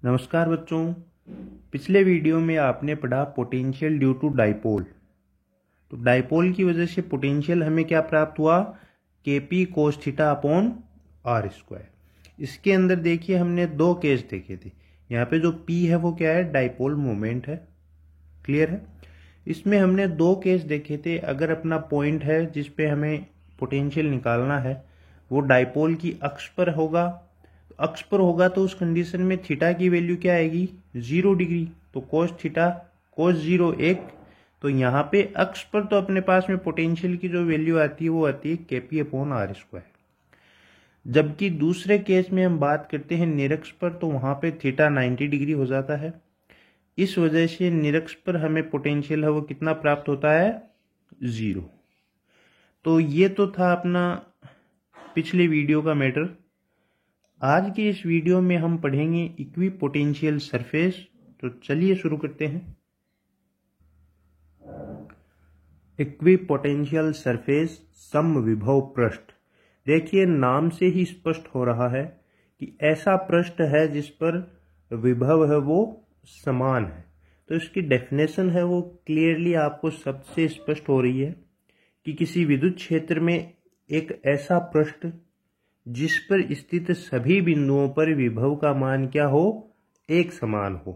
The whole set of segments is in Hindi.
नमस्कार बच्चों। पिछले वीडियो में आपने पढ़ा पोटेंशियल ड्यू टू डाइपोल। तो डाइपोल की वजह से पोटेंशियल हमें क्या प्राप्त हुआ? Kp cos theta upon R square. इसके अंदर देखिए हमने दो केस देखे थे। यहाँ पे जो P है वो क्या है? डाइपोल मोमेंट है। क्लियर है? इसमें हमने दो केस देखे थे। अगर अपना पॉइंट है जिसपे हमें पोटेंशियल निकालना है वो डाइपोल की अक्ष पर होगा, अक्ष पर होगा तो उस कंडीशन में थीटा की वैल्यू क्या आएगी? 0 डिग्री। तो कोस थीटा कोस 0 1। तो यहाँ पे अक्ष पर तो अपने पास में पोटेंशियल की जो वैल्यू आती है वो आती है Kp अपॉन आर स्क्वायर। जबकि दूसरे केस में हम बात करते हैं निरक्ष पर, तो वहां पे थीटा 90 डिग्री हो जाता है। इस वजह से निरक्ष पर हमें पोटेंशियल है वो कितना प्राप्त होता है? 0। तो ये तो था अपना पिछले वीडियो का मैटर। आज के इस वीडियो में हम पढ़ेंगे इक्वी पोटेंशियल सरफेस। तो चलिए शुरू करते हैं। इक्वी पोटेंशियल सरफेस समविभव पृष्ठ। देखिए नाम से ही स्पष्ट हो रहा है कि ऐसा पृष्ठ है जिस पर विभव है वो समान है। तो इसकी डेफिनेशन है वो क्लियरली आपको सबसे स्पष्ट हो रही है कि किसी विद्युत क्षेत्र में एक ऐसा पृष्ठ जिस पर स्थित सभी बिंदुओं पर विभव का मान क्या हो? एक समान हो,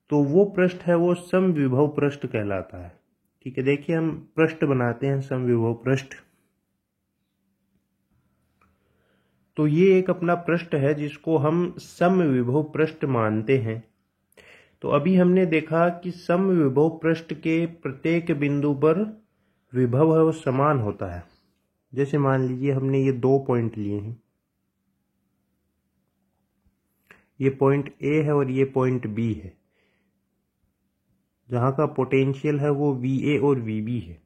तो वो पृष्ठ है वो समविभव पृष्ठ कहलाता है। ठीक है, देखिए हम पृष्ठ बनाते हैं समविभव पृष्ठ। तो ये एक अपना पृष्ठ है जिसको हम समविभव पृष्ठ मानते हैं। तो अभी हमने देखा कि समविभव पृष्ठ के प्रत्येक बिंदु पर विभव है वो समान होता है। जैसे मान लीजिए हमने ये दो पॉइंट लिए हैं, ये पॉइंट A है और ये पॉइंट B है, जहां का पोटेंशियल है वो VA और VB है।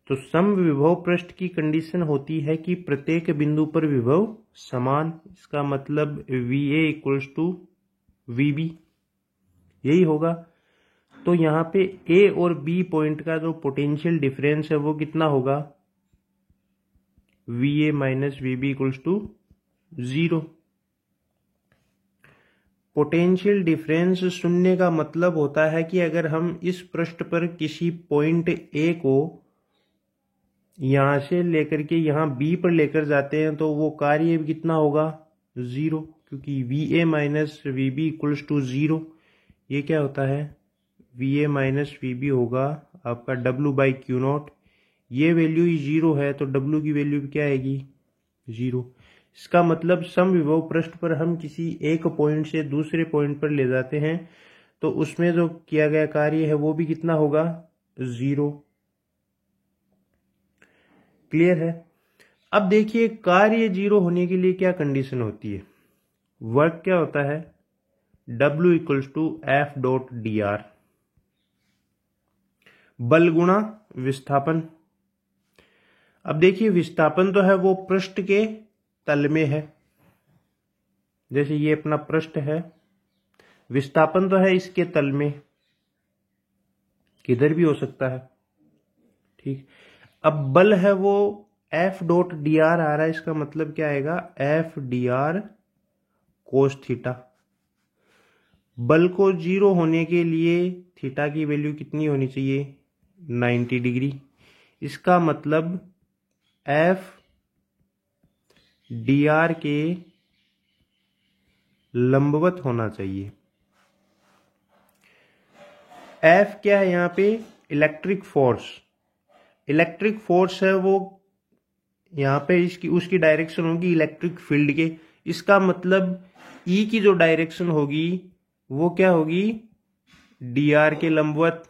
तो समविभव पृष्ठ की कंडीशन होती है कि प्रत्येक बिंदु पर विभव समान। इसका मतलब VA इक्वल्स टू VB, यही होगा। तो यहाँ पे A और B पॉइंट का जो पोटेंशियल डिफरेंस है वो कितना होगा? VA minus VB equals to 0। Potential difference शून्य का मतलब होता है कि अगर हम इस पृष्ठ पर किसी पॉइंट A को यहां से लेकर के यहां B पर लेकर जाते हैं तो वो कार्य कितना होगा? 0, क्योंकि VA minus VB equals to 0। ये क्या होता है? VA माइनस VB होगा आपका W बाई क्यू नॉट। ये वैल्यू ही 0 है तो W की वैल्यू क्या आएगी? 0। इसका मतलब समविभव पृष्ठ पर हम किसी एक पॉइंट से दूसरे पॉइंट पर ले जाते हैं तो उसमें जो किया गया कार्य है वो भी कितना होगा? 0। क्लियर है? अब देखिए कार्य 0 होने के लिए क्या कंडीशन होती है? वर्क क्या होता है? W equals to F dot dr, बल गुणा विस्थापन। अब देखिए विस्थापन तो है वो पृष्ठ के तल में है, जैसे ये अपना पृष्ठ है, विस्थापन तो है इसके तल में, किधर भी हो सकता है। ठीक, अब बल है वो F डॉट dr आ रहा है। इसका मतलब क्या आएगा? F dr cos theta. बल को 0 होने के लिए थीटा की वैल्यू कितनी होनी चाहिए? 90 डिग्री। इसका मतलब F dr के लंबवत होना चाहिए। F क्या है यहाँ पे? Electric force. इलेक्ट्रिक फोर्स है वो यहाँ पे इसकी उसकी डायरेक्शन होगी इलेक्ट्रिक फील्ड के। इसका मतलब E की जो डायरेक्शन होगी वो क्या होगी? dr के लंबवत,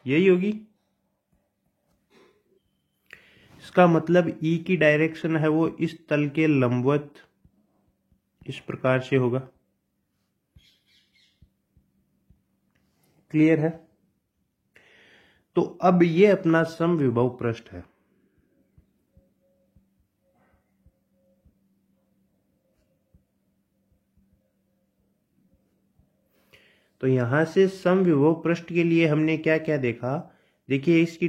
यही होगी। इसका मतलब E की डायरेक्शन है वो इस तल के लंबवत, इस प्रकार से होगा। क्लियर है? तो अब ये अपना समविभव पृष्ठ है। तो यहां से समविभव पृष्ठ के लिए हमने क्या क्या देखा? देखिए इसकी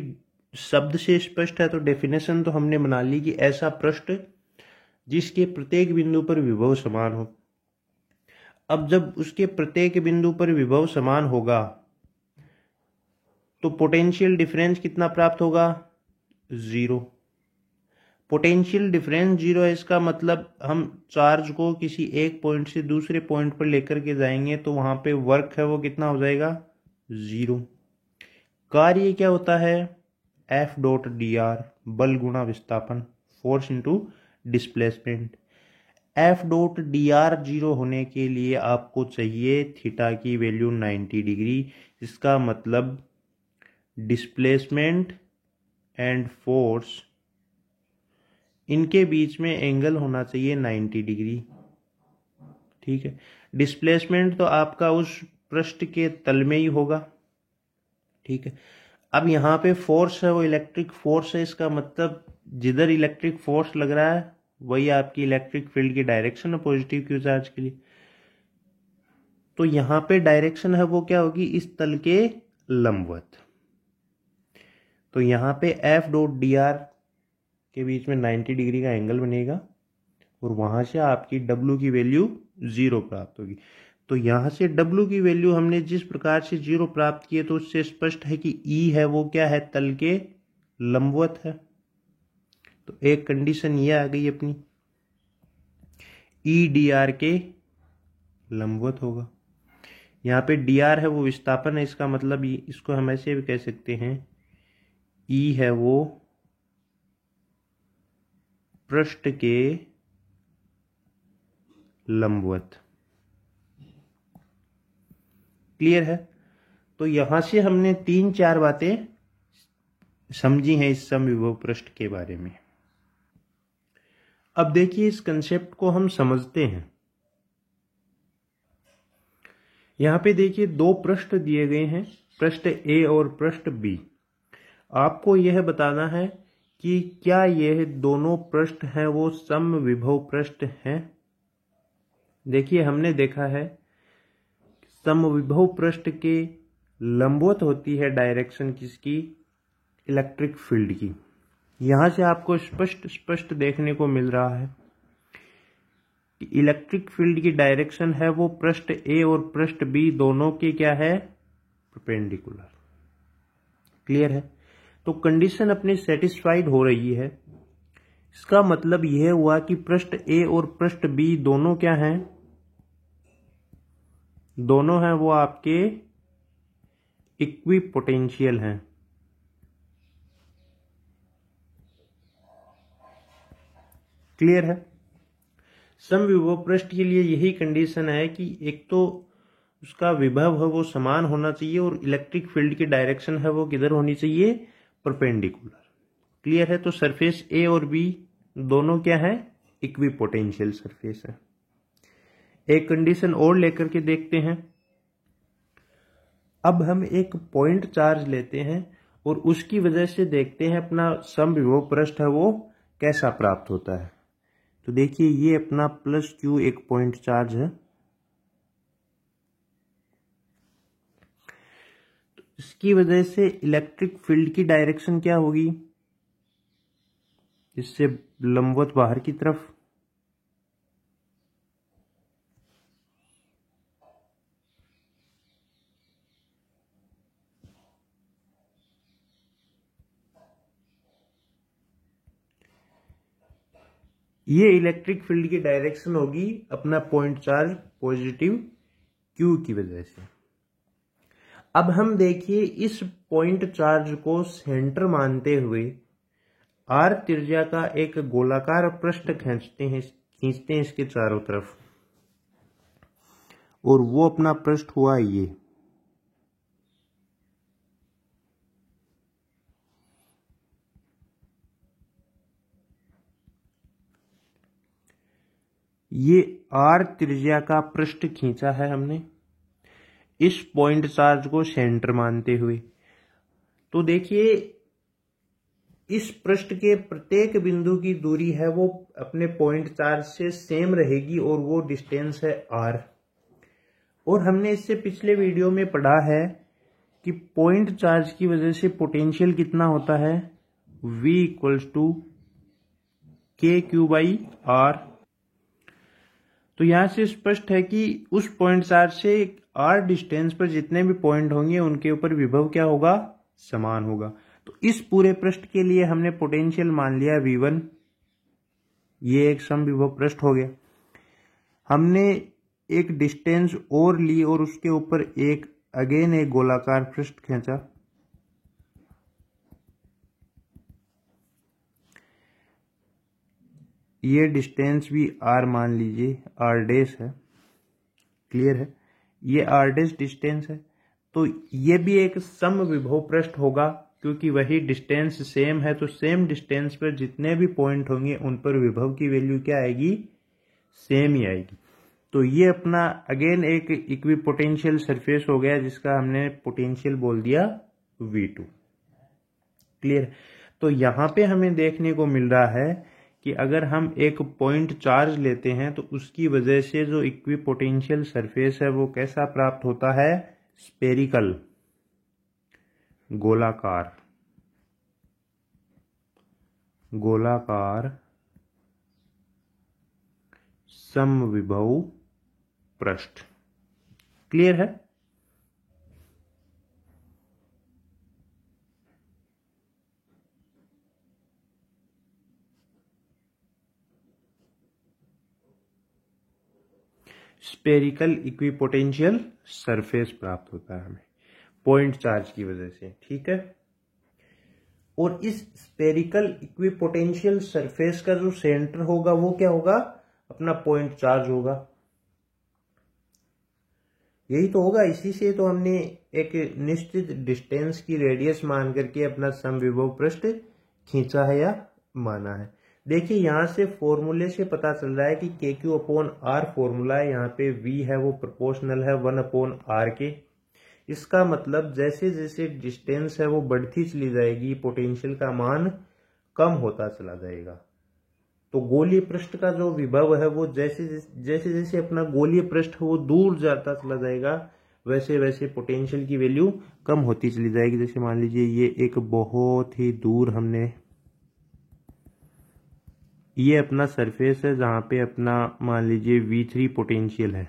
शब्द से स्पष्ट है तो डेफिनेशन तो हमने बना ली कि ऐसा पृष्ठ जिसके प्रत्येक बिंदु पर विभव समान हो। अब जब उसके प्रत्येक बिंदु पर विभव समान होगा तो पोटेंशियल डिफरेंस कितना प्राप्त होगा? 0। पोटेंशियल डिफरेंस 0 है, इसका मतलब हम चार्ज को किसी एक पॉइंट से दूसरे पॉइंट पर लेकर के जाएंगे तो वहां पे वर्क है वो कितना हो जाएगा? 0। कार्य क्या होता है? F.dr, बल गुणा विस्थापन, फोर्स इंटू डिस्प्लेसमेंट। F.dr 0 होने के लिए आपको चाहिए थीटा की वैल्यू 90 डिग्री। इसका मतलब डिस्प्लेसमेंट एंड फोर्स इनके बीच में एंगल होना चाहिए 90 डिग्री। ठीक है, डिस्प्लेसमेंट तो आपका उस पृष्ठ के तल में ही होगा। ठीक है, अब यहाँ पे फोर्स है वो इलेक्ट्रिक फोर्स है, इसका मतलब जिधर इलेक्ट्रिक फोर्स लग रहा है वही आपकी इलेक्ट्रिक फील्ड की डायरेक्शन है पॉजिटिव क्यू चार्ज के लिए। तो यहाँ पे डायरेक्शन है वो क्या होगी? इस तल के लंबवत। तो यहाँ पे F.dr के बीच में 90 डिग्री का एंगल बनेगा और वहां से आपकी W की वैल्यू 0 प्राप्त होगी। तो यहां से W की वैल्यू हमने जिस प्रकार से 0 प्राप्त की है तो उससे स्पष्ट है कि E है वो क्या है? तल के लंबवत है। तो एक कंडीशन ये आ गई अपनी, E dr के लंबवत होगा। यहाँ पे dr है वो विस्थापन है, इसका मतलब इसको हम ऐसे भी कह सकते हैं E है वो पृष्ठ के लंबवत। क्लियर है? तो यहां से हमने 3-4 बातें समझी हैं इस समविभव पृष्ठ के बारे में। अब देखिए इस कंसेप्ट को हम समझते हैं। यहां पे देखिए 2 पृष्ठ दिए गए हैं, पृष्ठ A और पृष्ठ B। आपको यह बताना है कि क्या यह दोनों पृष्ठ हैं वो समविभव पृष्ठ हैं। देखिए हमने देखा है समविभव पृष्ठ के लंबवत होती है डायरेक्शन किसकी? इलेक्ट्रिक फील्ड की। यहां से आपको स्पष्ट देखने को मिल रहा है कि इलेक्ट्रिक फील्ड की डायरेक्शन है वो पृष्ठ A और पृष्ठ B दोनों के क्या है? परपेंडिकुलर। क्लियर है? तो कंडीशन अपनी सेटिस्फाइड हो रही है। इसका मतलब यह हुआ कि पृष्ठ A और पृष्ठ B दोनों क्या हैं? दोनों हैं वो आपके इक्विपोटेंशियल हैं। क्लियर है? समविभव पृष्ठ के लिए यही कंडीशन है कि एक तो उसका विभव है वो समान होना चाहिए और इलेक्ट्रिक फील्ड की डायरेक्शन है वो किधर होनी चाहिए? परपेंडिकुलर। क्लियर है? तो सरफेस A और B दोनों क्या है? इक्विपोटेंशियल सरफेस है। एक कंडीशन और लेकर के देखते हैं। अब हम एक पॉइंट चार्ज लेते हैं और उसकी वजह से देखते हैं अपना समविभव पृष्ठ है वो कैसा प्राप्त होता है। तो देखिए ये अपना +Q एक पॉइंट चार्ज है। तो इसकी वजह से इलेक्ट्रिक फील्ड की डायरेक्शन क्या होगी? इससे लंबवत बाहर की तरफ। ये इलेक्ट्रिक फील्ड की डायरेक्शन होगी अपना पॉइंट चार्ज पॉजिटिव Q की वजह से। अब हम देखिए इस पॉइंट चार्ज को सेंटर मानते हुए R त्रिज्या का एक गोलाकार पृष्ठ खींचते हैं इसके चारों तरफ, और वो अपना पृष्ठ हुआ ये R त्रिज्या का पृष्ठ खींचा है हमने इस पॉइंट चार्ज को सेंटर मानते हुए। तो देखिए इस पृष्ठ के प्रत्येक बिंदु की दूरी है वो अपने पॉइंट चार्ज से सेम रहेगी और वो डिस्टेंस है R। और हमने इससे पिछले वीडियो में पढ़ा है कि पॉइंट चार्ज की वजह से पोटेंशियल कितना होता है? V = KQ/R। तो यहां से स्पष्ट है कि उस पॉइंट चार्ज से r डिस्टेंस पर जितने भी पॉइंट होंगे उनके ऊपर विभव क्या होगा, समान होगा। तो इस पूरे पृष्ठ के लिए हमने पोटेंशियल मान लिया V1, ये एक समविभव पृष्ठ हो गया। हमने एक डिस्टेंस और ली और उसके ऊपर एक गोलाकार पृष्ठ खींचा। ये डिस्टेंस भी r मान लीजिए, r डैश है, क्लियर है, ये r डैश डिस्टेंस है। तो ये भी एक समविभव पृष्ठ होगा, क्योंकि वही डिस्टेंस सेम है, तो सेम डिस्टेंस पर जितने भी पॉइंट होंगे उन पर विभव की वैल्यू क्या आएगी, सेम ही आएगी। तो ये अपना अगेन एक इक्विपोटेंशियल सरफेस हो गया, जिसका हमने पोटेंशियल बोल दिया V2, क्लियर। तो यहां पे हमें देखने को मिल रहा है कि अगर हम एक पॉइंट चार्ज लेते हैं तो उसकी वजह से जो इक्विपोटेंशियल सरफेस है वो कैसा प्राप्त होता है, स्पेरिकल, गोलाकार, समविभव पृष्ठ, क्लियर है। स्पेरिकल इक्विपोटेंशियल सरफेस प्राप्त होता है हमें पॉइंट चार्ज की वजह से, ठीक है। और इस स्पेरिकल इक्विपोटेंशियल सरफेस का जो सेंटर होगा वो क्या होगा, अपना पॉइंट चार्ज होगा, यही तो होगा। इसी से तो हमने एक निश्चित डिस्टेंस की रेडियस मान करके अपना समविभव पृष्ठ खींचा है या माना है। देखिए यहां से फॉर्मूले से पता चल रहा है कि KQ/R फॉर्मूला है, यहाँ पे V है वो प्रोपोर्शनल है 1/R के। इसका मतलब जैसे जैसे डिस्टेंस है वो बढ़ती चली जाएगी, पोटेंशियल का मान कम होता चला जाएगा। तो गोलीय पृष्ठ का जो विभव है वो जैसे जैसे अपना गोलीय पृष्ठ वो दूर जाता चला जाएगा, वैसे वैसे पोटेंशियल की वैल्यू कम होती चली जाएगी। जैसे मान लीजिए ये एक बहुत ही दूर हमने, ये अपना सरफेस है जहां पे अपना मान लीजिए V3 पोटेंशियल है।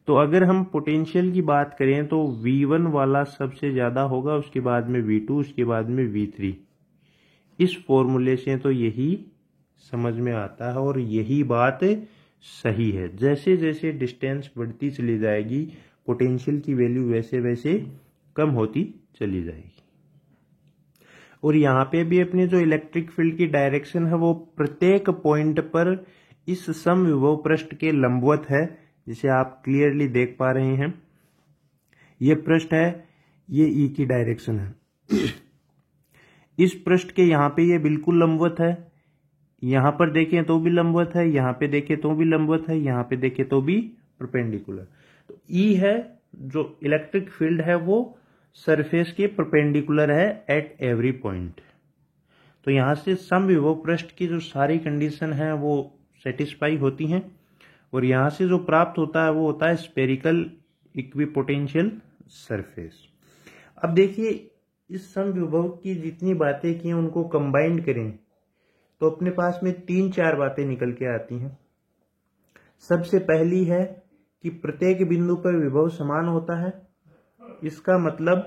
तो अगर हम पोटेंशियल की बात करें तो V1 वाला सबसे ज्यादा होगा, उसके बाद में V2, उसके बाद में V3। इस फॉर्मूले से तो यही समझ में आता है और यही बात सही है। जैसे जैसे डिस्टेंस बढ़ती चली जाएगी पोटेंशियल की वैल्यू वैसे वैसे कम होती चली जाएगी। और यहाँ पे भी अपनी जो इलेक्ट्रिक फील्ड की डायरेक्शन है वो प्रत्येक पॉइंट पर इस समविभव पृष्ठ के लंबवत है, जिसे आप क्लियरली देख पा रहे हैं। ये पृष्ठ है, ये ई की डायरेक्शन है। इस पृष्ठ के यहाँ पे ये बिल्कुल लंबवत है, यहां पर देखें तो भी लंबवत है, यहां पे देखें तो भी लंबवत है, यहां पे देखें तो भी परपेंडिकुलर। तो ई है जो इलेक्ट्रिक फील्ड है वो सरफेस के परपेंडिकुलर है एट एवरी पॉइंट। तो यहां से समविभव पृष्ठ की जो सारी कंडीशन है वो सेटिस्फाई होती हैं, और यहां से जो प्राप्त होता है वो होता है स्पेरिकल इक्विपोटेंशियल सरफेस। अब देखिए इस समविभव की जितनी बातें की उनको कंबाइंड करें तो अपने पास में 3-4 बातें निकल के आती हैं। सबसे पहली है कि प्रत्येक बिंदु पर विभव समान होता है। इसका मतलब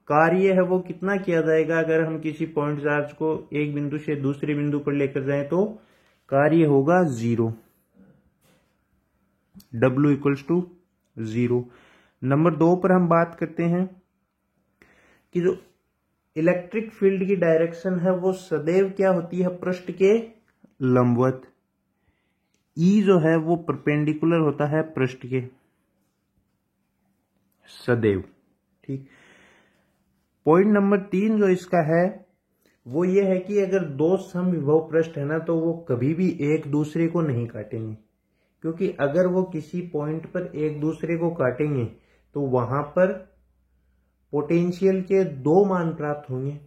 कार्य है वो कितना किया जाएगा, अगर हम किसी पॉइंट चार्ज को एक बिंदु से दूसरे बिंदु पर लेकर जाएं तो कार्य होगा 0, W = 0। नंबर 2 पर हम बात करते हैं कि जो इलेक्ट्रिक फील्ड की डायरेक्शन है वो सदैव क्या होती है, पृष्ठ के लंबवत। ई जो है वो परपेंडिकुलर होता है पृष्ठ के, सदैव, ठीक। पॉइंट नंबर 3 जो इसका है वो ये है कि अगर दो समविभव पृष्ठ है ना तो वो कभी भी एक दूसरे को नहीं काटेंगे, क्योंकि अगर वो किसी पॉइंट पर एक दूसरे को काटेंगे तो वहां पर पोटेंशियल के 2 मान प्राप्त होंगे,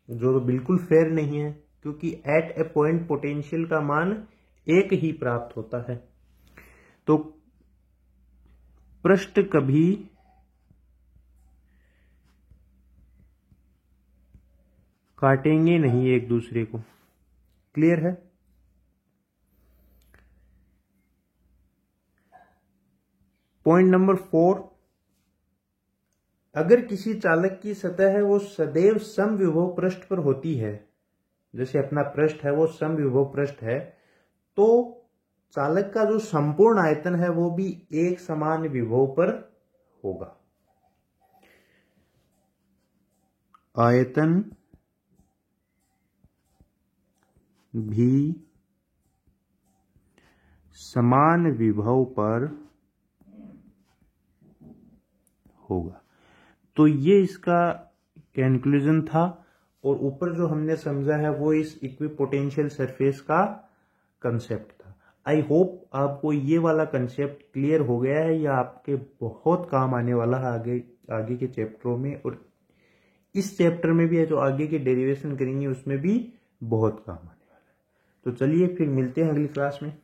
जो बिल्कुल फेयर नहीं है, क्योंकि एट ए पॉइंट पोटेंशियल का मान एक ही प्राप्त होता है। तो पृष्ठ कभी काटेंगे नहीं एक दूसरे को, क्लियर है। पॉइंट नंबर 4, अगर किसी चालक की सतह है वो सदैव समविभव पृष्ठ पर होती है, जैसे अपना पृष्ठ है वो समविभव पृष्ठ है, तो चालक का जो संपूर्ण आयतन है वो भी एक समान विभव पर होगा। आयतन भी समान विभव पर होगा। तो ये इसका कंक्लूजन था, और ऊपर जो हमने समझा है वो इस इक्विपोटेंशियल सरफेस का कंसेप्ट था। आई होप आपको ये वाला कंसेप्ट क्लियर हो गया है, या आपके बहुत काम आने वाला है आगे के चैप्टरों में, और इस चैप्टर में भी है जो आगे के डेरिवेशन करेंगे उसमें भी बहुत काम आने वाला है। तो चलिए फिर मिलते हैं अगली क्लास में।